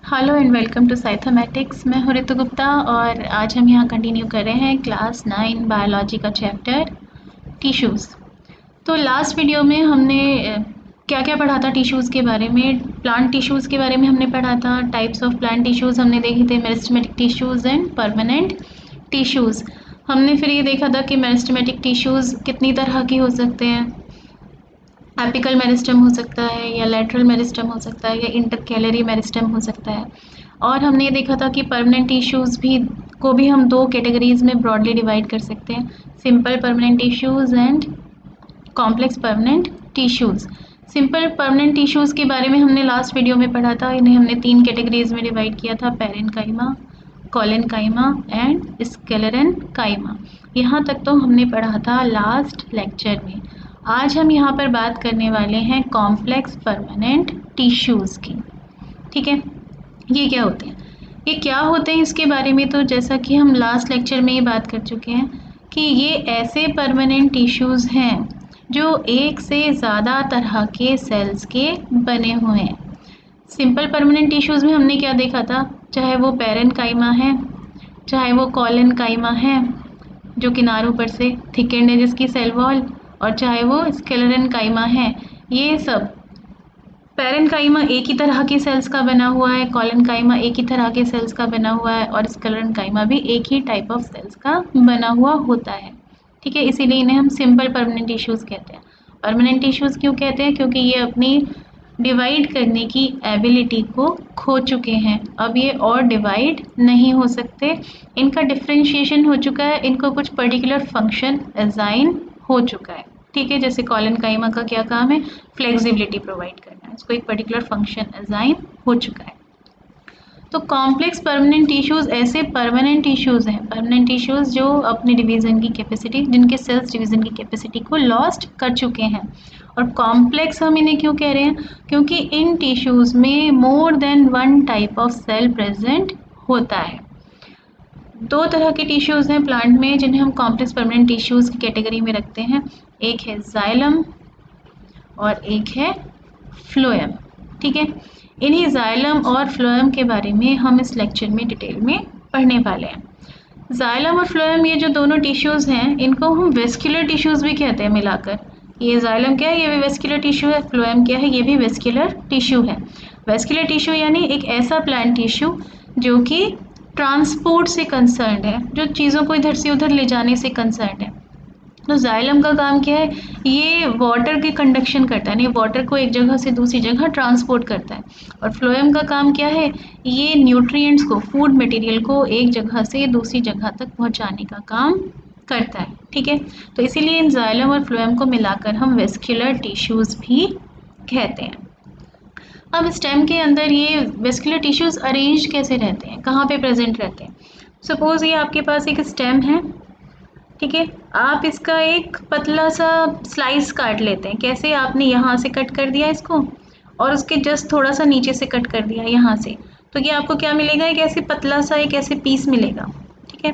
Hello and welcome to साइथोमेटिक्स। मैं हूँ ऋतु गुप्ता और आज हम यहाँ कंटिन्यू कर रहे हैं क्लास 9 बायोलॉजी का चैप्टर टिश्यूज़। तो लास्ट वीडियो में हमने क्या क्या पढ़ा था टिश्यूज़ के बारे में। प्लांट टिश्यूज़ के बारे में हमने पढ़ा था, टाइप्स ऑफ प्लांट टिश्यूज़ हमने देखे थे, meristematic tissues and permanent tissues. हमने फिर ये देखा था कि मेरिस्टेमेटिक टिश्यूज़ कितनी तरह के हो सकते हैं। एपिकल मेरिस्टम हो सकता है या लेटरल मेरिस्टम हो सकता है या इंटरकैलरी मेरिस्टम हो सकता है। और हमने ये देखा था कि परमानेंट टिश्यूज़ भी हम दो कैटेगरीज में ब्रॉडली डिवाइड कर सकते हैं, simple permanent tissues and complex permanent tissues. Simple permanent tissues के बारे में हमने लास्ट वीडियो में पढ़ा था। इन्हें हमने तीन कैटेगरीज में डिवाइड किया था, पैरेन्काइमा, कोलेनकाइमा एंड स्क्लेरेनकाइमा। यहाँ तक तो हमने पढ़ा था लास्ट लेक्चर में। आज हम यहाँ पर बात करने वाले हैं कॉम्प्लेक्स परमानेंट टिश्यूज़ की। ठीक है, ये क्या होते हैं, ये क्या होते हैं इसके बारे में तो जैसा कि हम लास्ट लेक्चर में ये बात कर चुके हैं कि ये ऐसे परमानेंट टिश्यूज़ हैं जो एक से ज़्यादा तरह के सेल्स के बने हुए हैं। सिंपल परमानेंट टिश्यूज़ में हमने क्या देखा था, चाहे वो पैरेन्काइमा है, चाहे वो कोलेनकाइमा है जो किनारों पर से थिकेंड है जिसकी सेल वॉल, और चाहे वो स्क्लेरेनकाइमा है। ये सब पैरेन्काइमा एक ही तरह के सेल्स का बना हुआ है, कोलेनकाइमा एक ही तरह के सेल्स का बना हुआ है और स्क्लेरेनकाइमा भी एक ही टाइप ऑफ सेल्स का बना हुआ होता है। ठीक है, इसीलिए इन्हें हम सिंपल परमानेंट टिश्यूज़ कहते हैं। परमानेंट टिश्यूज़ क्यों कहते हैं, क्योंकि ये अपनी डिवाइड करने की एबिलिटी को खो चुके हैं। अब ये और डिवाइड नहीं हो सकते, इनका डिफ्रेंशिएशन हो चुका है, इनको कुछ पर्टिकुलर फंक्शन असाइन हो चुका है। ठीक है, जैसे कोलेनकाइमा का क्या काम है, फ्लेक्सिबिलिटी प्रोवाइड करना है, इसको एक पर्टिकुलर फंक्शन असाइन हो चुका है। तो कॉम्प्लेक्स परमानेंट टिश्यूज़ ऐसे परमानेंट टिश्यूज़ हैं, परमानेंट टिश्यूज़ जो अपने डिवीज़न की कैपेसिटी, जिनके सेल्स डिवीज़न की कैपेसिटी को लॉस्ट कर चुके हैं। और कॉम्प्लेक्स हम इन्हें क्यों कह रहे हैं, क्योंकि इन टिश्यूज़ में more than one type of cell present होता है। दो तरह के टिश्यूज़ हैं प्लांट में जिन्हें हम कॉम्प्लेक्स परमानेंट टिश्यूज़ की कैटेगरी में रखते हैं। एक है जाइलम और एक है फ्लोएम। ठीक है, इन्हीं जाइलम और फ्लोएम के बारे में हम इस लेक्चर में डिटेल में पढ़ने वाले हैं। जाइलम और फ्लोएम ये जो दोनों टिश्यूज़ हैं इनको हम वेस्क्यूलर टिश्यूज़ भी कहते हैं मिलाकर। ये जाइलम क्या है, ये भी वेस्क्यूलर टिश्यू है, फ्लोएम क्या है, ये भी वेस्क्यूलर टिश्यू है। वेस्क्यूलर टिश्यू यानी एक ऐसा प्लांट टिश्यू जो कि ट्रांसपोर्ट से कंसर्न्ड है, जो चीज़ों को इधर से उधर ले जाने से कंसर्न्ड है। तो जाइलम का काम क्या है, ये वाटर के कंडक्शन करता है, नहीं वाटर को एक जगह से दूसरी जगह ट्रांसपोर्ट करता है। और फ्लोएम का काम क्या है, ये न्यूट्रिएंट्स को, फूड मटेरियल को एक जगह से दूसरी जगह तक पहुंचाने का काम करता है। ठीक है, तो इसीलिए इन जाइलम और फ्लोएम को मिलाकर हम वेस्क्यूलर टिश्यूज़ भी कहते हैं। अब स्टेम के अंदर ये वेस्क्यूलर टिश्यूज़ अरेंज कैसे रहते हैं, कहाँ पे प्रेजेंट रहते हैं। सपोज़ ये आपके पास एक स्टेम है, ठीक है, आप इसका एक पतला सा स्लाइस काट लेते हैं। कैसे, आपने यहाँ से कट कर दिया इसको और उसके जस्ट थोड़ा सा नीचे से कट कर दिया यहाँ से, तो ये आपको क्या मिलेगा, एक ऐसे पतला सा एक ऐसे पीस मिलेगा। ठीक है,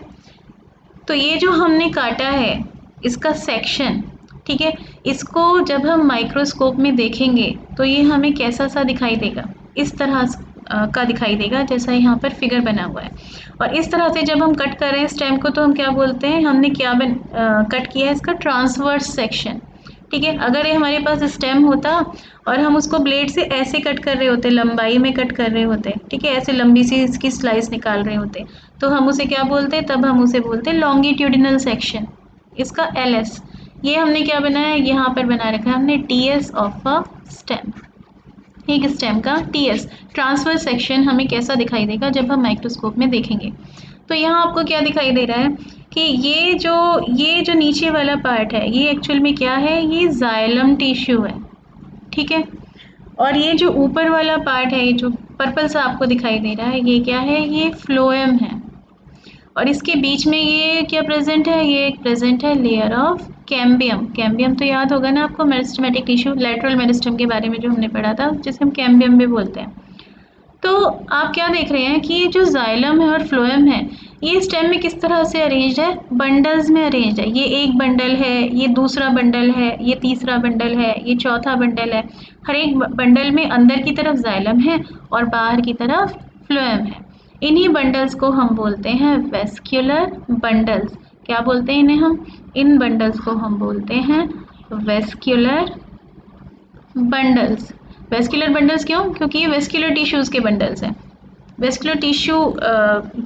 तो ये जो हमने काटा है इसका सेक्शन, ठीक है, इसको जब हम माइक्रोस्कोप में देखेंगे तो ये हमें कैसा सा दिखाई देगा, इस तरह का दिखाई देगा जैसा यहाँ पर फिगर बना हुआ है। और इस तरह से जब हम कट कर रहे हैं स्टेम को तो हम क्या बोलते हैं, हमने क्या कट किया है, इसका ट्रांसवर्स सेक्शन। ठीक है, अगर ये हमारे पास स्टेम होता और हम उसको ब्लेड से ऐसे कट कर रहे होते, लंबाई में कट कर रहे होते, ठीक है, ऐसे लंबी सी इसकी स्लाइस निकाल रहे होते, तो हम उसे क्या बोलते, तब हम उसे बोलते लॉन्गिट्यूडिनल सेक्शन, इसका LS। ये हमने क्या बनाया है, यहाँ पर बना रखा है हमने TS ऑफ अ स्टेम। एक स्टेम का TS ट्रांसवर्स सेक्शन हमें कैसा दिखाई देगा जब हम माइक्रोस्कोप में देखेंगे। तो यहाँ आपको क्या दिखाई दे रहा है कि ये जो नीचे वाला पार्ट है ये एक्चुअल में क्या है, ये जाइलम टिश्यू है। ठीक है, और ये जो ऊपर वाला पार्ट है, ये जो पर्पल सा आपको दिखाई दे रहा है, ये क्या है, ये फ्लोएम है। और इसके बीच में ये क्या प्रेजेंट है, ये एक प्रेजेंट है लेयर ऑफ कैम्बियम। कैम्बियम तो याद होगा ना आपको, मेरिस्टेमेटिक टिश्यू, लेटरल मेरिस्टम के बारे में जो हमने पढ़ा था, जिसे हम कैम्बियम भी बोलते हैं। तो आप क्या देख रहे हैं कि ये जो जाइलम है और फ्लोएम है, ये स्टेम में किस तरह से अरेंज्ड है, बंडल्स में अरेंज्ड है। ये एक बंडल है, ये दूसरा बंडल है, ये तीसरा बंडल है, ये चौथा बंडल है। हर एक बंडल में अंदर की तरफ जाइलम है और बाहर की तरफ फ्लोएम है। इन्हीं बंडल्स को हम बोलते हैं वेस्क्यूलर बंडल्स। क्या बोलते हैं इन्हें हम? इन बंडल्स को हम बोलते हैं वेस्क्यूलर बंडल्स। वेस्क्यूलर बंडल्स क्यों? क्योंकि ये वेस्क्यूलर टिश्यूज के बंडल्स हैं, वेस्कुलर टिश्यू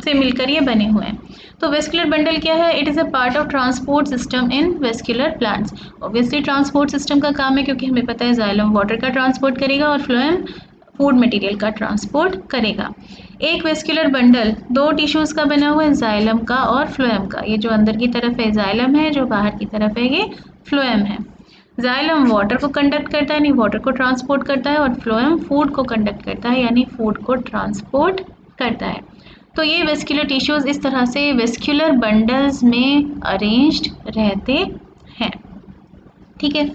से मिलकर ये बने हुए हैं। तो वेस्कुलर बंडल क्या है? It is a part of transport system in vascular plants. Obviously transport system का काम है, क्योंकि हमें पता है जाइलम वाटर का ट्रांसपोर्ट करेगा और फ्लोएम फूड मटेरियल का ट्रांसपोर्ट करेगा। एक वेस्कुलर बंडल दो टिश्यूज का बना हुआ है, जाइलम का और फ्लोएम का। ये जो अंदर की तरफ है जाइलम है, जो बाहर की तरफ है ये फ्लोएम है। जाइलम वाटर को कंडक्ट करता है, यानी वाटर को ट्रांसपोर्ट करता है, और फ्लोएम फूड को कंडक्ट करता है, यानी फूड को ट्रांसपोर्ट करता है। तो ये वेस्क्यूलर टिश्यूज इस तरह से वेस्क्यूलर बंडल्स में अरेंज्ड रहते हैं। ठीक है,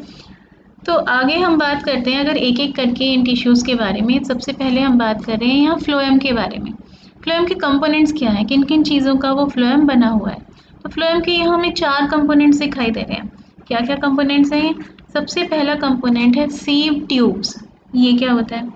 तो आगे हम बात करते हैं अगर एक एक करके इन टिश्यूज़ के बारे में। सबसे पहले हम बात कर रहे हैं यहाँ फ्लोएम के बारे में। फ्लोएम के कंपोनेंट्स क्या हैं, किन किन चीज़ों का वो फ्लोएम बना हुआ है? तो फ्लोएम के यहाँ हमें 4 कंपोनेंट्स दिखाई दे रहे हैं। क्या क्या कंपोनेंट्स हैं? सबसे पहला कंपोनेंट है सीव ट्यूब्स। ये क्या होता है?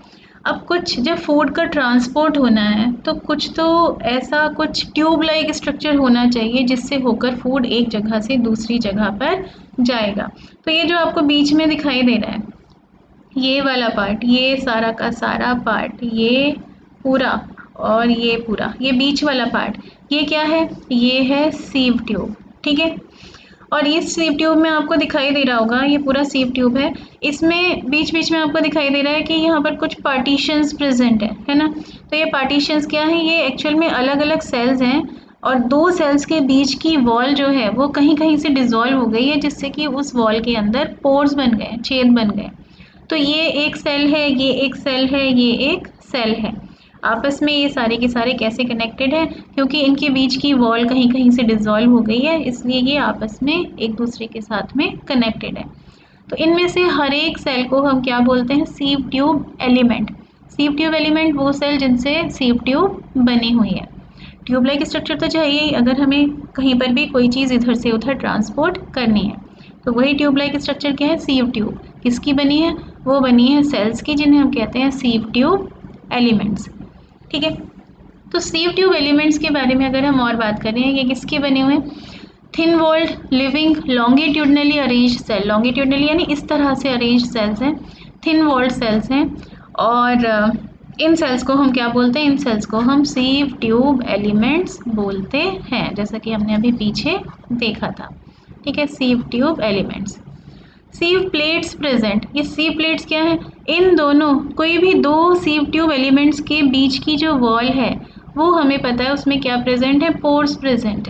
अब कुछ जब फूड का ट्रांसपोर्ट होना है तो कुछ तो ऐसा कुछ ट्यूब लाइक स्ट्रक्चर होना चाहिए जिससे होकर फूड एक जगह से दूसरी जगह पर जाएगा। तो ये जो आपको बीच में दिखाई दे रहा है, ये वाला पार्ट, ये सारा का सारा पार्ट, ये पूरा और ये पूरा, ये बीच वाला पार्ट, ये क्या है? ये है सीव ट्यूब। ठीक है, और ये सीव ट्यूब में आपको दिखाई दे रहा होगा, ये पूरा सीव ट्यूब है। इसमें बीच बीच में आपको दिखाई दे रहा है कि यहाँ पर कुछ पार्टीशंस प्रेजेंट है ना? तो ये पार्टीशंस क्या है? ये एक्चुअल में अलग अलग सेल्स हैं, और दो सेल्स के बीच की वॉल जो है वो कहीं कहीं से डिसॉल्व हो गई है, जिससे कि उस वॉल के अंदर पोर्स बन गए, छेद बन गए। तो ये एक सेल है, ये एक सेल है, ये एक सेल है। आपस में ये सारे के सारे कैसे कनेक्टेड हैं? क्योंकि इनके बीच की वॉल कहीं कहीं से डिसॉल्व हो गई है, इसलिए ये आपस में एक दूसरे के साथ में कनेक्टेड है। तो इनमें से हर एक सेल को हम क्या बोलते हैं? Sieve tube element. Sieve tube element वो सेल जिनसे सीव ट्यूब बनी हुई है। ट्यूब लाइक स्ट्रक्चर तो चाहिए ही अगर हमें कहीं पर भी कोई चीज़ इधर से उधर ट्रांसपोर्ट करनी है। तो वही ट्यूब लाइक स्ट्रक्चर क्या है? Sieve tube. किसकी बनी है? वो बनी है सेल्स की, जिन्हें हम कहते हैं सीव ट्यूब एलिमेंट्स। ठीक है, तो सीव ट्यूब एलिमेंट्स के बारे में अगर हम और बात करें, ये किसके बने हुए हैं? Thin walled living longitudinally arrange cell. Longitudinally यानी इस तरह से अरेंज सेल्स हैं, थिन वॉल्ड सेल्स हैं। और इन सेल्स को हम क्या बोलते हैं? इन सेल्स को हम सीव ट्यूब एलिमेंट्स बोलते हैं, जैसा कि हमने अभी पीछे देखा था। ठीक है, sieve tube elements. Sieve plates present. ये सीव प्लेट्स क्या है? इन दोनों, कोई भी दो सीव ट्यूब एलिमेंट्स के बीच की जो वॉल है वो हमें पता है उसमें क्या प्रेजेंट है? पोर्स प्रेजेंट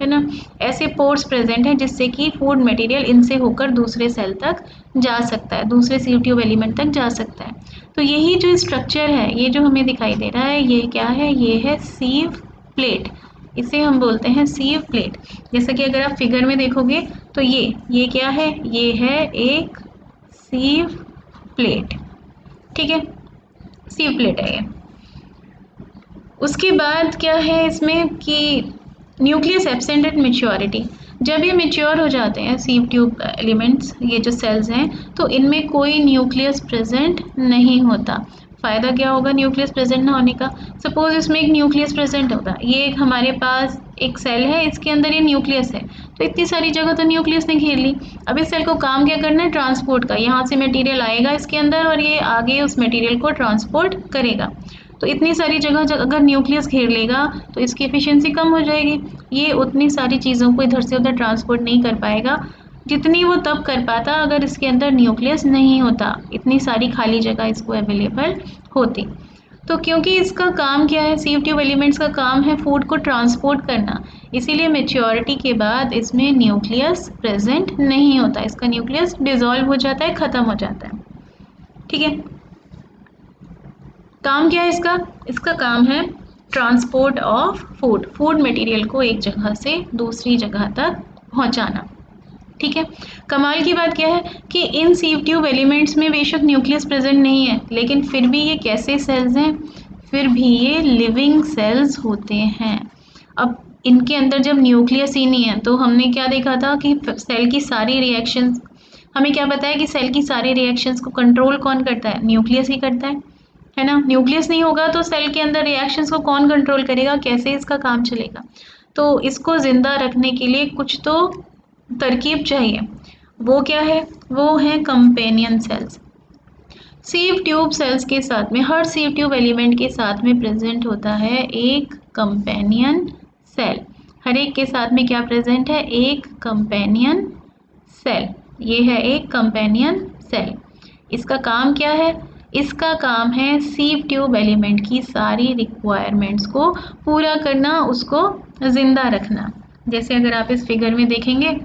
है ना? ऐसे पोर्स प्रेजेंट हैं जिससे कि फूड मटेरियल इनसे होकर दूसरे सेल तक जा सकता है, दूसरे सीव ट्यूब एलिमेंट तक जा सकता है। तो यही जो स्ट्रक्चर है, ये जो हमें दिखाई दे रहा है, ये क्या है? ये है सीव प्लेट। इसे हम बोलते हैं सीव प्लेट। जैसे कि अगर आप फिगर में देखोगे तो ये क्या है? ये है एक सीव प्लेट। ठीक है, सीव प्लेट है ये। उसके बाद क्या है इसमें कि न्यूक्लियस एब्सेंट एट मैच्योरिटी। जब ये मैच्योर हो जाते हैं सीव ट्यूब एलिमेंट्स, ये जो सेल्स हैं, तो इनमें कोई न्यूक्लियस प्रेजेंट नहीं होता। फ़ायदा क्या होगा न्यूक्लियस प्रेजेंट ना होने का? सपोज इसमें एक न्यूक्लियस प्रेजेंट होता, ये एक हमारे पास एक सेल है, इसके अंदर ये न्यूक्लियस है, तो इतनी सारी जगह तो न्यूक्लियस ने घेर ली। अब इस सेल को काम क्या करना है? ट्रांसपोर्ट का। यहाँ से मटेरियल आएगा इसके अंदर और ये आगे उस मटेरियल को ट्रांसपोर्ट करेगा। तो इतनी सारी जगह अगर न्यूक्लियस घेर लेगा तो इसकी एफिशिएंसी कम हो जाएगी। ये उतनी सारी चीज़ों को इधर से उधर ट्रांसपोर्ट नहीं कर पाएगा जितनी वो तब कर पाता अगर इसके अंदर न्यूक्लियस नहीं होता, इतनी सारी खाली जगह इसको अवेलेबल होती। तो क्योंकि इसका काम क्या है? सीव ट्यूब एलिमेंट्स का काम है फूड को ट्रांसपोर्ट करना, इसीलिए मेच्योरिटी के बाद इसमें न्यूक्लियस प्रेजेंट नहीं होता, इसका न्यूक्लियस डिसॉल्व हो जाता है, ख़त्म हो जाता है। ठीक है, काम क्या है इसका? इसका काम है transport of food, food material को एक जगह से दूसरी जगह तक पहुंचाना। ठीक है, कमाल की बात क्या है कि इन सीव ट्यूब एलिमेंट्स में बेशक न्यूक्लियस प्रेजेंट नहीं है, लेकिन फिर भी ये कैसे सेल्स हैं? फिर भी ये लिविंग सेल्स होते हैं। अब इनके अंदर जब न्यूक्लियस ही नहीं है तो हमने क्या देखा था कि सेल की सारी रिएक्शंस, हमें क्या पता है कि सेल की सारी रिएक्शंस को कंट्रोल कौन करता है? न्यूक्लियस ही करता है। है ना। न्यूक्लियस नहीं होगा तो सेल के अंदर रिएक्शंस को कौन कंट्रोल करेगा, कैसे इसका काम चलेगा। तो इसको ज़िंदा रखने के लिए कुछ तो तरकीब चाहिए। वो क्या है, वो है companion cells. Sieve tube cells के साथ में, हर सीव ट्यूब एलिमेंट के साथ में प्रेजेंट होता है एक कंपेनियन सेल। हर एक के साथ में क्या प्रेजेंट है, एक कंपेनियन सेल। ये है एक कंपेनियन सेल। इसका काम क्या है, इसका काम है सीव ट्यूब एलिमेंट की सारी रिक्वायरमेंट्स को पूरा करना, उसको जिंदा रखना। जैसे अगर आप इस फिगर में देखेंगे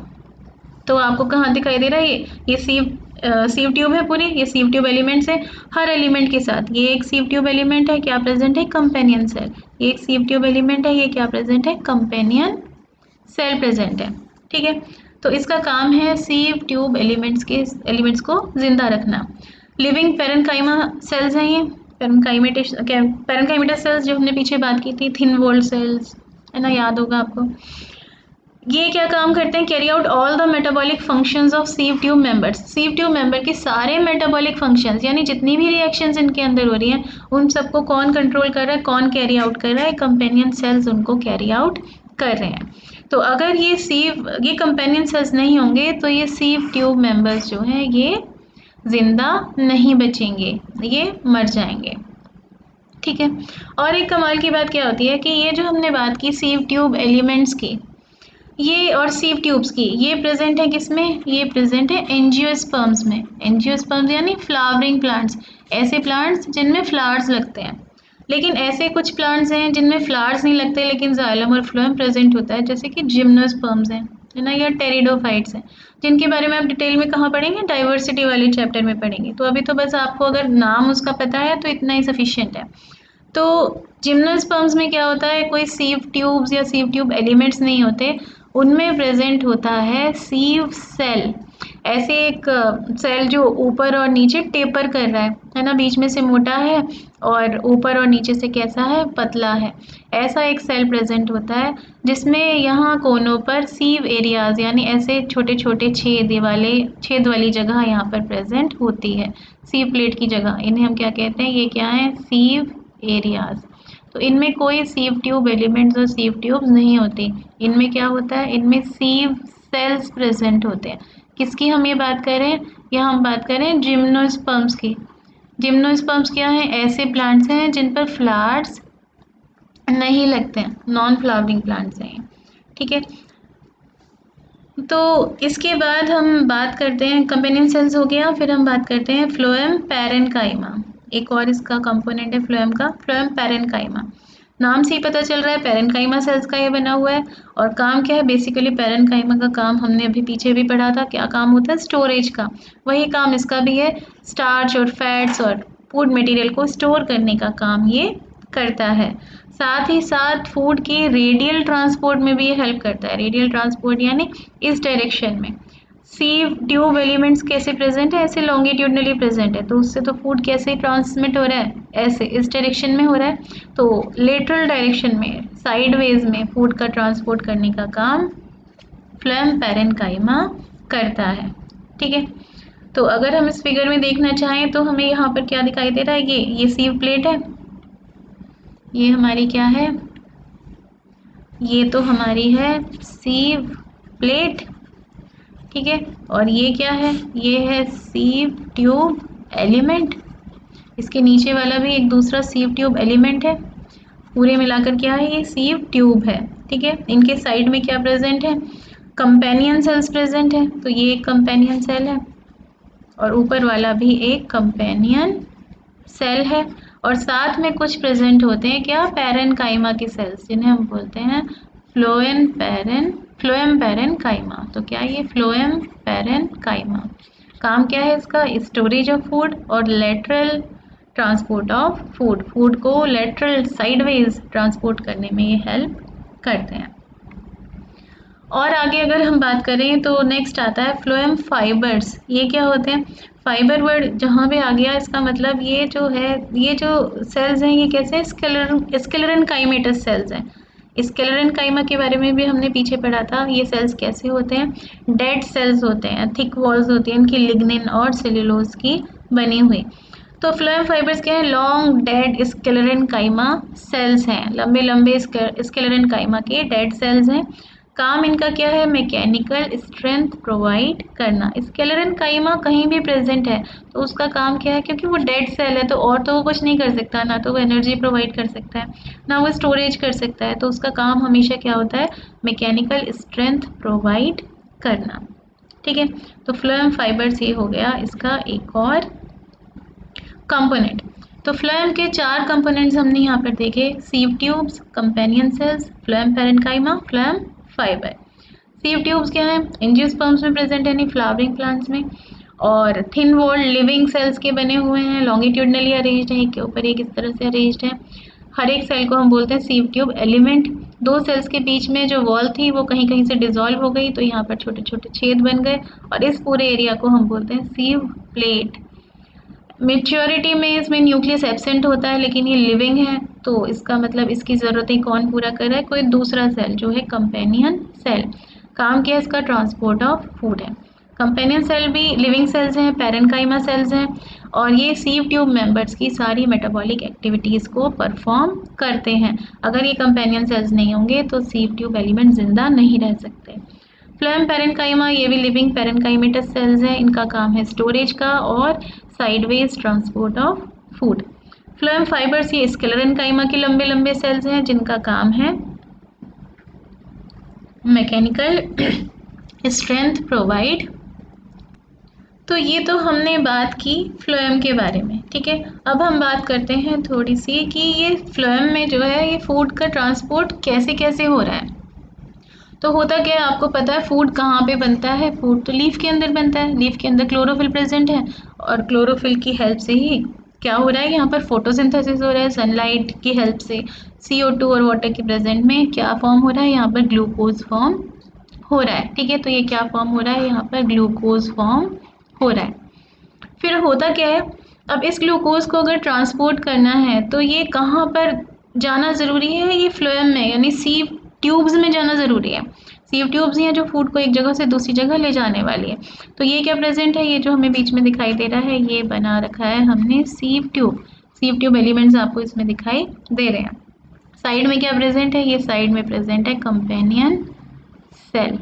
तो आपको कहाँ दिखाई दे रहा है, ये सीव ट्यूब है पूरी, ये सीव ट्यूब एलिमेंट्स है। हर एलिमेंट के साथ ये एक सीव ट्यूब एलिमेंट है, क्या प्रेजेंट है, कंपेनियन सेल। ये एक सीव ट्यूब एलिमेंट है, ये क्या प्रेजेंट है, कंपेनियन सेल प्रेजेंट है। ठीक है, तो इसका काम है सीव ट्यूब एलिमेंट्स को जिंदा रखना। लिविंग पेरेन्काइमा सेल्स हैं ये, पेरेन्काइमेटा सेल्स जो हमने पीछे बात की थी, थिन वॉल्ड सेल्स, है ना, याद होगा आपको। ये क्या काम करते हैं, carry out all the metabolic functions of sieve tube members. Sieve tube member के सारे मेटाबॉलिक फंक्शंस, यानी जितनी भी रिएक्शंस इनके अंदर हो रही हैं, उन सबको कौन कंट्रोल कर रहा है, कौन कैरी आउट कर रहा है, कंपेनियन सेल्स उनको कैरी आउट कर रहे हैं। तो अगर ये कंपेनियन सेल्स नहीं होंगे तो ये सीव ट्यूब मेंबर्स जो हैं ये जिंदा नहीं बचेंगे, ये मर जाएंगे। ठीक है, और एक कमाल की बात क्या होती है कि ये जो हमने बात की सीव ट्यूब एलिमेंट्स की, ये और सीव ट्यूब्स की, ये प्रेजेंट है किसमें, ये प्रेजेंट है एंजियोस्पर्म्स में। एंजियोस्पर्म्स यानी फ्लावरिंग प्लांट्स, ऐसे प्लांट्स जिनमें फ्लावर्स लगते हैं। लेकिन ऐसे कुछ प्लांट्स हैं जिनमें फ्लावर्स नहीं लगते लेकिन जाइलम और फ्लोएम प्रेजेंट होता है, जैसे कि जिम्नोस्पर्म्स हैं, है ना, या टेरिडोफाइट्स हैं, जिनके बारे में आप डिटेल में कहाँ पढ़ेंगे, डाइवर्सिटी वाले चैप्टर में पढ़ेंगे। तो अभी तो बस आपको अगर नाम उसका पता है तो इतना ही सफिशिएंट है। तो जिम्नोस्पर्म्स में क्या होता है, कोई सीव ट्यूब्स या सीव ट्यूब एलिमेंट्स नहीं होते, उनमें प्रेजेंट होता है सीव सेल। ऐसे एक सेल जो ऊपर और नीचे टेपर कर रहा है ना, बीच में से मोटा है और ऊपर और नीचे से कैसा है, पतला है। ऐसा एक सेल प्रेजेंट होता है जिसमें यहाँ कोनों पर सीव एरियाज, यानी ऐसे छोटे छोटे छेद वाली जगह यहाँ पर प्रेजेंट होती है। सीव प्लेट की जगह, इन्हें हम क्या कहते हैं, ये क्या है, सीव एरियाज। तो इनमें कोई सीव ट्यूब एलिमेंट्स और सीव ट्यूब्स नहीं होती, इनमें क्या होता है, इनमें सीव सेल्स प्रेजेंट होते हैं। किसकी हम ये बात कर रहे हैं, यहाँ हम बात कर रहे हैं जिम्नोस्पर्म्स की। जिम्नोस्पर्म्स क्या है, ऐसे प्लांट्स हैं जिन पर फ्लावर्स नहीं लगते हैं, नॉन फ्लावरिंग प्लांट्स हैं। ठीक है, तो इसके बाद हम बात करते हैं, कंपेनियन सेल्स हो गया, फिर हम बात करते हैं फ्लोएम पैरेन्काइमा। एक और इसका कंपोनेंट है फ्लोएम का, फ्लोएम पैरेन्काइमा। नाम से ही पता चल रहा है पैरेन्काइमा सेल्स का ये बना हुआ है। और काम क्या है, बेसिकली पैरेन्काइमा का काम हमने अभी पीछे भी पढ़ा था, क्या काम होता है, स्टोरेज का। वही काम इसका भी है, स्टार्च और फैट्स और फूड मटेरियल को स्टोर करने का काम ये करता है। साथ ही साथ फूड की रेडियल ट्रांसपोर्ट में भी ये हेल्प करता है। रेडियल ट्रांसपोर्ट यानी इस डायरेक्शन में। सीव ट्यूब एलिमेंट्स कैसे प्रेजेंट है, ऐसे लॉन्गिट्यूडनली प्रेजेंट है, तो उससे तो फूड कैसे ट्रांसमिट हो रहा है, ऐसे इस डायरेक्शन में हो रहा है। तो लेटरल डायरेक्शन में, साइडवेज में फूड का ट्रांसपोर्ट करने का काम फ्लोएम पैरेन्काइमा करता है। ठीक है, तो अगर हम इस फिगर में देखना चाहें तो हमें यहाँ पर क्या दिखाई दे रहा है, ये सीव प्लेट है, ये हमारी क्या है, ये तो हमारी है सीव प्लेट। ठीक है, और ये क्या है, ये है सीव ट्यूब एलिमेंट। इसके नीचे वाला भी एक दूसरा सीव ट्यूब एलिमेंट है। पूरे मिलाकर क्या है, ये सीव ट्यूब है। ठीक है, इनके साइड में क्या प्रेजेंट है, कंपेनियन सेल्स प्रेजेंट है, तो ये एक कंपेनियन सेल है और ऊपर वाला भी एक कंपेनियन सेल है। और साथ में कुछ प्रेजेंट होते हैं क्या, पैरेन्काइमा के सेल्स, जिन्हें हम बोलते हैं फ्लोएम पैरेन्काइमा। तो क्या ये फ्लोएम पैरेन्काइमा, काम क्या है इसका, स्टोरेज ऑफ फूड और lateral transport of food, food को लेटरल साइडवेज ट्रांसपोर्ट करने में ये हेल्प करते हैं। और आगे अगर हम बात करें तो नेक्स्ट आता है फ्लोएम फाइबर्स। ये क्या होते हैं, फाइबर वर्ड जहाँ पे आ गया, इसका मतलब ये जो है, ये जो सेल्स हैं ये कैसे, स्क्लेरेनकाइमेटस सेल्स हैं। स्क्लेरेनकाइमा के बारे में भी हमने पीछे पढ़ा था। ये सेल्स कैसे होते हैं, डेड सेल्स होते हैं, थिक वॉल्स होती हैं इनकी, लिग्निन और सेल्यूलोज की बनी हुई। तो फ्लोएम फाइबर्स क्या है, लॉन्ग डेड स्केलेरेन्काइमा सेल्स हैं, लंबे लंबे स्केलेरेन्काइमा के डेड सेल्स हैं। काम इनका क्या है, मैकेनिकल स्ट्रेंथ प्रोवाइड करना। स्केलेरेन्काइमा कहीं भी प्रेजेंट है तो उसका काम क्या है, क्योंकि वो डेड सेल है तो और तो वो कुछ नहीं कर सकता, ना तो वो एनर्जी प्रोवाइड कर सकता है ना वो स्टोरेज कर सकता है, तो उसका काम हमेशा क्या होता है, मैकेनिकल स्ट्रेंथ प्रोवाइड करना। ठीक है, तो फ्लोएम फाइबर्स ये हो गया इसका एक और कंपोनेंट। तो फ्लोएम के 4 कंपोनेंट्स हमने यहाँ पर देखे, sieve tubes, companion cells, phloem parenchyma, phloem fibre. Sieve tubes क्या है, एंजियोस्पर्म्स में प्रेजेंट है, यानी फ्लावरिंग प्लांट्स में, और थिन वॉल्ड लिविंग सेल्स के बने हुए हैं, लॉन्गिट्यूडनली अरेंज्ड है, एक के ऊपर एक इस तरह से अरेंज्ड है। हर एक सेल को हम बोलते हैं सीव ट्यूब एलिमेंट। दो सेल्स के बीच में जो वॉल थी वो कहीं कहीं से डिसॉल्व हो गई तो यहाँ पर छोटे छोटे छेद बन गए और इस पूरे एरिया को हम बोलते हैं सीव प्लेट। मेच्योरिटी में इसमें न्यूक्लियस एब्सेंट होता है, लेकिन ये लिविंग है तो इसका मतलब इसकी ज़रूरतें कौन पूरा कर रहा है, कोई दूसरा सेल जो है कंपेनियन सेल। काम क्या है इसका, ट्रांसपोर्ट ऑफ फूड है। कंपेनियन सेल भी लिविंग सेल्स हैं, पैरेन्काइमा सेल्स हैं, और ये सीव ट्यूब मेंबर्स की सारी मेटाबॉलिक एक्टिविटीज़ को परफॉर्म करते हैं। अगर ये कंपेनियन सेल्स नहीं होंगे तो सीव ट्यूब एलिमेंट जिंदा नहीं रह सकते। फ्लोएम पैरेन्काइमा ये भी लिविंग पैरेन्काइमेटस सेल्स हैं, इनका काम है स्टोरेज का और sideways transport of food. Phloem fibres ये स्केलेरेन्काइमा के लंबे लंबे सेल्स हैं जिनका काम है मैकेनिकल स्ट्रेंथ प्रोवाइड। तो ये तो हमने बात की फ्लोएम के बारे में, ठीक है। अब हम बात करते हैं थोड़ी सी कि ये फ्लोएम में जो है ये फूड का ट्रांसपोर्ट कैसे कैसे हो रहा है। तो होता क्या है, आपको पता है फूड कहाँ पे बनता है, फूड तो लीफ के अंदर बनता है, लीफ के अंदर क्लोरोफिल प्रेजेंट है और क्लोरोफिल की हेल्प से ही क्या हो रहा है, यहाँ पर फोटोसिंथेसिस हो रहा है, सनलाइट की हेल्प से CO2 और वाटर के प्रेजेंट में क्या फॉर्म हो रहा है, यहाँ पर ग्लूकोज फॉर्म हो रहा है। ठीक है, तो ये क्या फॉर्म हो रहा है, यहाँ पर ग्लूकोज फॉर्म हो रहा है। फिर होता क्या है, अब इस ग्लूकोज को अगर ट्रांसपोर्ट करना है तो ये कहाँ पर जाना ज़रूरी है, ये फ्लोएम में यानी सीव ट्यूब्स में जाना ज़रूरी है। सीव ट्यूब्स हैं जो फूड को एक जगह से दूसरी जगह ले जाने वाली है। तो ये क्या प्रेजेंट है, ये जो हमें बीच में दिखाई दे रहा है ये बना रखा है हमने सीव ट्यूब। सीव ट्यूब एलिमेंट्स आपको इसमें दिखाई दे रहे हैं। साइड में क्या प्रेजेंट है, ये साइड में प्रेजेंट है कंपेनियन सेल।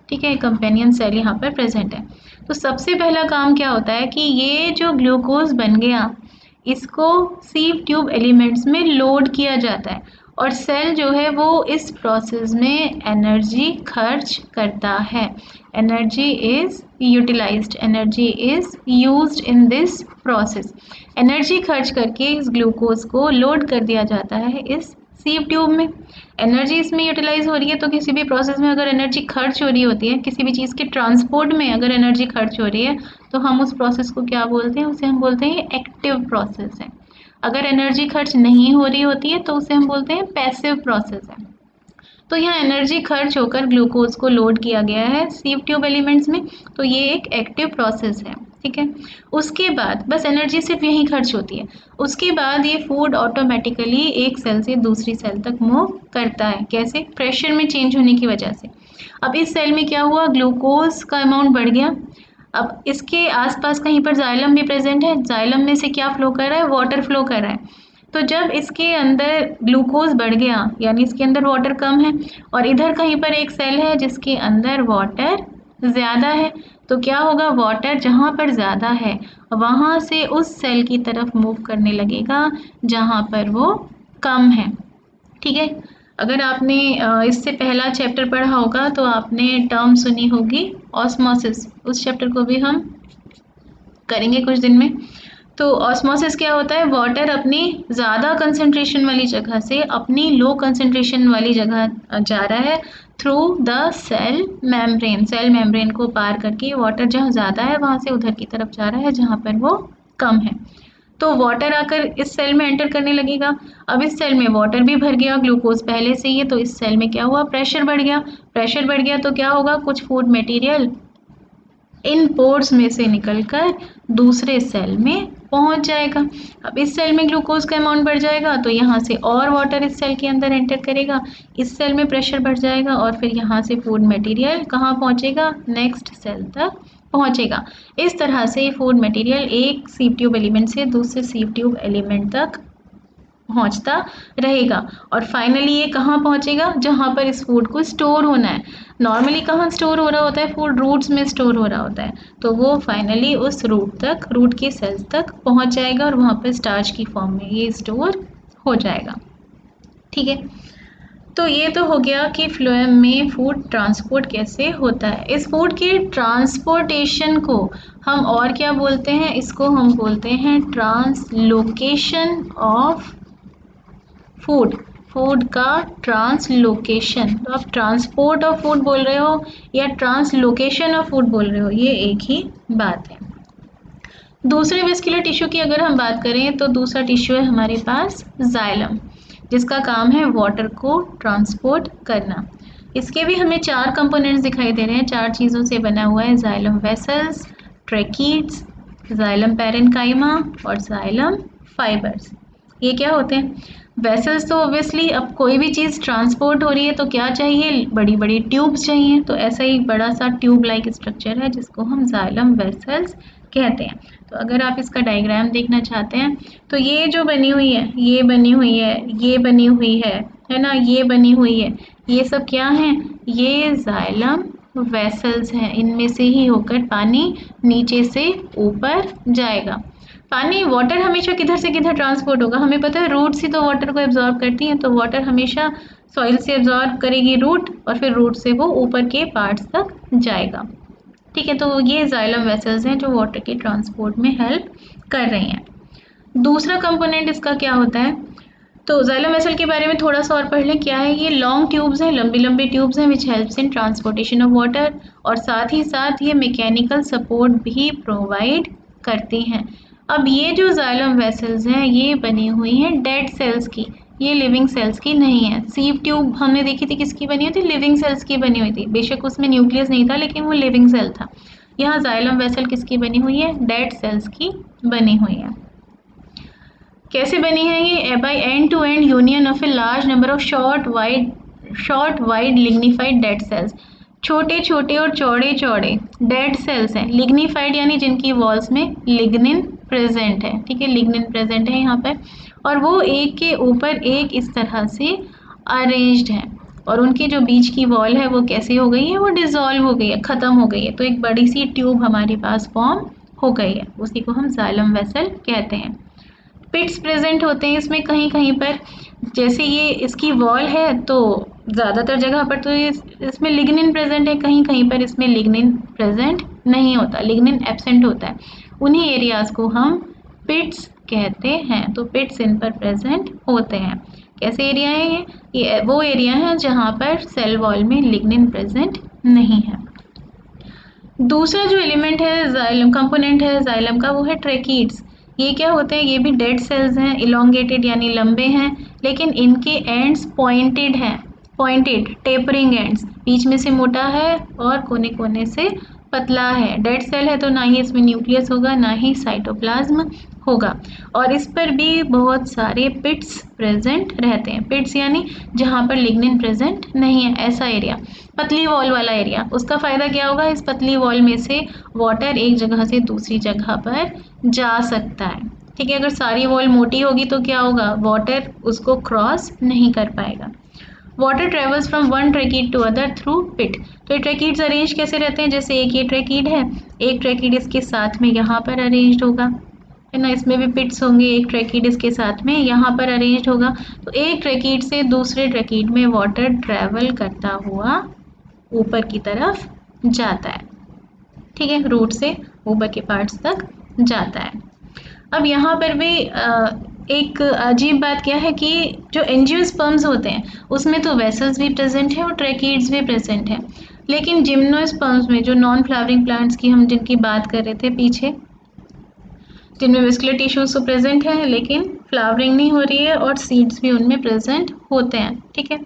ठीक है, कंपेनियन सेल यहाँ पर प्रेजेंट है। तो सबसे पहला काम क्या होता है कि ये जो ग्लूकोज बन गया इसको सीव ट्यूब एलिमेंट्स में लोड किया जाता है और सेल जो है वो इस प्रोसेस में एनर्जी खर्च करता है। Energy is utilised, energy is used in this process. Energy खर्च करके इस ग्लूकोज को लोड कर दिया जाता है इस सीव ट्यूब में। एनर्जी इसमें यूटिलाइज हो रही है तो किसी भी प्रोसेस में अगर एनर्जी खर्च हो रही होती है, किसी भी चीज़ के ट्रांसपोर्ट में अगर एनर्जी खर्च हो रही है तो हम उस प्रोसेस को क्या बोलते हैं, उसे हम बोलते हैं एक्टिव प्रोसेस है। अगर एनर्जी खर्च नहीं हो रही होती है तो उसे हम बोलते हैं पैसिव प्रोसेस है। तो यहाँ एनर्जी खर्च होकर ग्लूकोज को लोड किया गया है सीव ट्यूब एलिमेंट्स में, तो ये एक एक्टिव प्रोसेस है। ठीक है, उसके बाद बस एनर्जी सिर्फ यहीं खर्च होती है, उसके बाद ये फूड ऑटोमेटिकली एक सेल से दूसरी सेल तक मूव करता है। कैसे, प्रेशर में चेंज होने की वजह से। अब इस सेल में क्या हुआ, ग्लूकोज का अमाउंट बढ़ गया। अब इसके आसपास कहीं पर जाइलम भी प्रेजेंट है, जाइलम में से क्या फ्लो कर रहा है, वाटर फ्लो कर रहा है। तो जब इसके अंदर ग्लूकोज बढ़ गया यानी इसके अंदर वाटर कम है और इधर कहीं पर एक सेल है जिसके अंदर वाटर ज़्यादा है, तो क्या होगा, वाटर जहाँ पर ज़्यादा है वहाँ से उस सेल की तरफ मूव करने लगेगा जहाँ पर वो कम है। ठीक है, अगर आपने इससे पहला चैप्टर पढ़ा होगा तो आपने टर्म सुनी होगी ऑस्मोसिस, उस चैप्टर को भी हम करेंगे कुछ दिन में। तो ऑस्मोसिस क्या होता है, वाटर अपनी ज़्यादा कंसंट्रेशन वाली जगह से अपनी लो कंसंट्रेशन वाली जगह जा रहा है through the cell membrane. Cell membrane को पार करके वाटर जहाँ ज़्यादा है वहाँ से उधर की तरफ जा रहा है जहाँ पर वो कम है। तो वाटर आकर इस सेल में एंटर करने लगेगा। अब इस सेल में वाटर भी भर गया, ग्लूकोज पहले से ही है, तो इस सेल में क्या हुआ, प्रेशर बढ़ गया। प्रेशर बढ़ गया तो क्या होगा, कुछ फूड मटेरियल इन पोर्स में से निकलकर दूसरे सेल में पहुंच जाएगा। अब इस सेल में ग्लूकोज का अमाउंट बढ़ जाएगा तो यहाँ से और वाटर इस सेल के अंदर एंटर करेगा, इस सेल में प्रेशर बढ़ जाएगा और फिर यहाँ से फूड मटेरियल कहाँ पहुँचेगा, नेक्स्ट सेल तक पहुंचेगा। इस तरह से फूड मटेरियल एक सीव ट्यूब एलिमेंट से दूसरे सीव ट्यूब एलिमेंट तक पहुंचता रहेगा और फाइनली ये कहाँ पहुंचेगा, जहाँ पर इस फूड को स्टोर होना है। नॉर्मली कहाँ स्टोर हो रहा होता है फूड, रूट्स में स्टोर हो रहा होता है, तो वो फाइनली उस रूट तक, रूट के सेल्स तक पहुंच जाएगा और वहाँ पर स्टार्च की फॉर्म में ये स्टोर हो जाएगा। ठीक है, तो ये तो हो गया कि फ्लोएम में फूड ट्रांसपोर्ट कैसे होता है। इस फूड के ट्रांसपोर्टेशन को हम और क्या बोलते हैं, इसको हम बोलते हैं ट्रांसलोकेशन ऑफ फूड। फूड का ट्रांसलोकेशन, तो आप ट्रांसपोर्ट ऑफ फूड बोल रहे हो या ट्रांसलोकेशन ऑफ फूड बोल रहे हो, ये एक ही बात है। दूसरे वेस्कुलर टिश्यू की अगर हम बात करें तो दूसरा टिश्यू है हमारे पास जाइलम, जिसका काम है वाटर को ट्रांसपोर्ट करना। इसके भी हमें 4 कंपोनेंट्स दिखाई दे रहे हैं, 4 चीज़ों से बना हुआ है, xylem vessels, tracheids, xylem parenchyma और जाइलम फाइबर्स। ये क्या होते हैं? वेसल्स तो ऑब्वियसली अब कोई भी चीज़ ट्रांसपोर्ट हो रही है तो क्या चाहिए, बड़ी बड़ी ट्यूब्स चाहिए, तो ऐसा ही बड़ा सा ट्यूब लाइक स्ट्रक्चर है जिसको हम जाइलम वेसल्स कहते हैं। तो अगर आप इसका डायग्राम देखना चाहते हैं तो ये जो बनी हुई है, ये बनी हुई है, ये बनी हुई है ना, ये बनी हुई है, ये सब क्या हैं, ये जाइलम वेसल्स हैं। इनमें से ही होकर पानी नीचे से ऊपर जाएगा। पानी, वाटर हमेशा किधर से किधर ट्रांसपोर्ट होगा, हमें पता है रूट्स ही तो वाटर को एब्जॉर्ब करती हैं, तो वाटर हमेशा सॉइल से एब्जॉर्ब करेगी रूट और फिर रूट से वो ऊपर के पार्ट्स तक जाएगा। ठीक है, तो ये जाइलम वेसल्स हैं जो वाटर के ट्रांसपोर्ट में हेल्प कर रही हैं। दूसरा कंपोनेंट इसका क्या होता है, तो जाइलम वेसल के बारे में थोड़ा सा और पढ़ लें। क्या है, ये लॉन्ग ट्यूब्स हैं, लंबी लंबी ट्यूब्स हैं which helps in transportation of water, और साथ ही साथ ये मैकेनिकल सपोर्ट भी प्रोवाइड करती हैं। अब ये जो जाइलम वेसल्स हैं ये बनी हुई हैं डेड सेल्स की, ये लिविंग सेल्स की नहीं है। सीव ट्यूब हमने देखी थी किसकी बनी हुई थी, लिविंग सेल्स की बनी हुई थी, बेशक उसमें न्यूक्लियस नहीं था लेकिन वो लिविंग सेल था। यहाँ जाइलम वेसल किसकी बनी हुई है, डेड सेल्स की बनी हुई है। कैसे बनी है ये, by end to end union of a large number of short wide lignified dead cells. छोटे छोटे और चौड़े चौड़े डेड सेल्स हैं, लिग्निफाइड यानी जिनकी वॉल्स में लिग्निन प्रेजेंट है। ठीक है, लिग्निन प्रेजेंट है यहाँ पर, और वो एक के ऊपर एक इस तरह से अरेंज्ड हैं, और उनकी जो बीच की वॉल है वो कैसे हो गई है, वो डिसॉल्व हो गई है, ख़त्म हो गई है, तो एक बड़ी सी ट्यूब हमारे पास फॉर्म हो गई है, उसी को हम जाइलम वेसल कहते हैं। पिट्स प्रेजेंट होते हैं इसमें कहीं कहीं पर, जैसे ये इसकी वॉल है तो ज़्यादातर जगह पर तो इसमें लिग्निन प्रेजेंट है, कहीं कहीं पर इसमें लिग्निन प्रेजेंट नहीं होता, लिग्निन एब्सेंट होता है। उन्हीं एरियाज़ को हम पिट्स कहते हैं, तो पिट्स इन पर प्रेजेंट होते हैं। कैसे एरिया है ये वो एरिया है जहाँ पर सेल वॉल में लिग्निन प्रेजेंट नहीं है। दूसरा जो एलिमेंट है जाइलम, कंपोनेंट है जाइलम का, वो है ट्रैकीड्स। ये क्या होते हैं, ये भी डेड सेल्स हैं, इलोंगेटेड यानी लंबे हैं, लेकिन इनके एंड्स पॉइंटेड हैं, पॉइंटेड टेपरिंग एंड्स, बीच में से मोटा है और कोने कोने से पतला है। डेड सेल है तो ना ही इसमें न्यूक्लियस होगा ना ही साइटोप्लाज्म होगा, और इस पर भी बहुत सारे पिट्स प्रेजेंट रहते हैं। पिट्स यानी जहाँ पर लिग्निन प्रेजेंट नहीं है, ऐसा एरिया, पतली वॉल वाला एरिया। उसका फ़ायदा क्या होगा, इस पतली वॉल में से वाटर एक जगह से दूसरी जगह पर जा सकता है। ठीक है, अगर सारी वॉल मोटी होगी तो क्या होगा, वाटर उसको क्रॉस नहीं कर पाएगा। Water travels from one tracheid to other through pit. तो ये ट्रैकीड्स अरेंज कैसे रहते हैं, जैसे एक ये ट्रैकीड है, एक ट्रैकीड इसके साथ में यहाँ पर अरेंज्ड होगा, है ना, इसमें भी पिट्स होंगे, एक ट्रैकीड इसके साथ में यहाँ पर अरेंज्ड होगा, तो एक ट्रैकीड से दूसरे ट्रैकीड में वाटर ट्रैवल करता हुआ ऊपर की तरफ जाता है। ठीक है, रूट से ऊपर के पार्ट्स तक जाता है। अब यहाँ पर भी एक अजीब बात क्या है कि जो एंजियोस्पर्म्स होते हैं उसमें तो वेसल्स भी प्रेजेंट है और ट्रैकीड्स भी प्रेजेंट है, लेकिन जिम्नोस्पर्म्स में, जो नॉन फ्लावरिंग प्लांट्स की हम जिनकी बात कर रहे थे पीछे, जिनमें वेस्कुलर टिश्यूज तो प्रेजेंट है लेकिन फ्लावरिंग नहीं हो रही है और सीड्स भी उनमें प्रेजेंट होते हैं। ठीक है,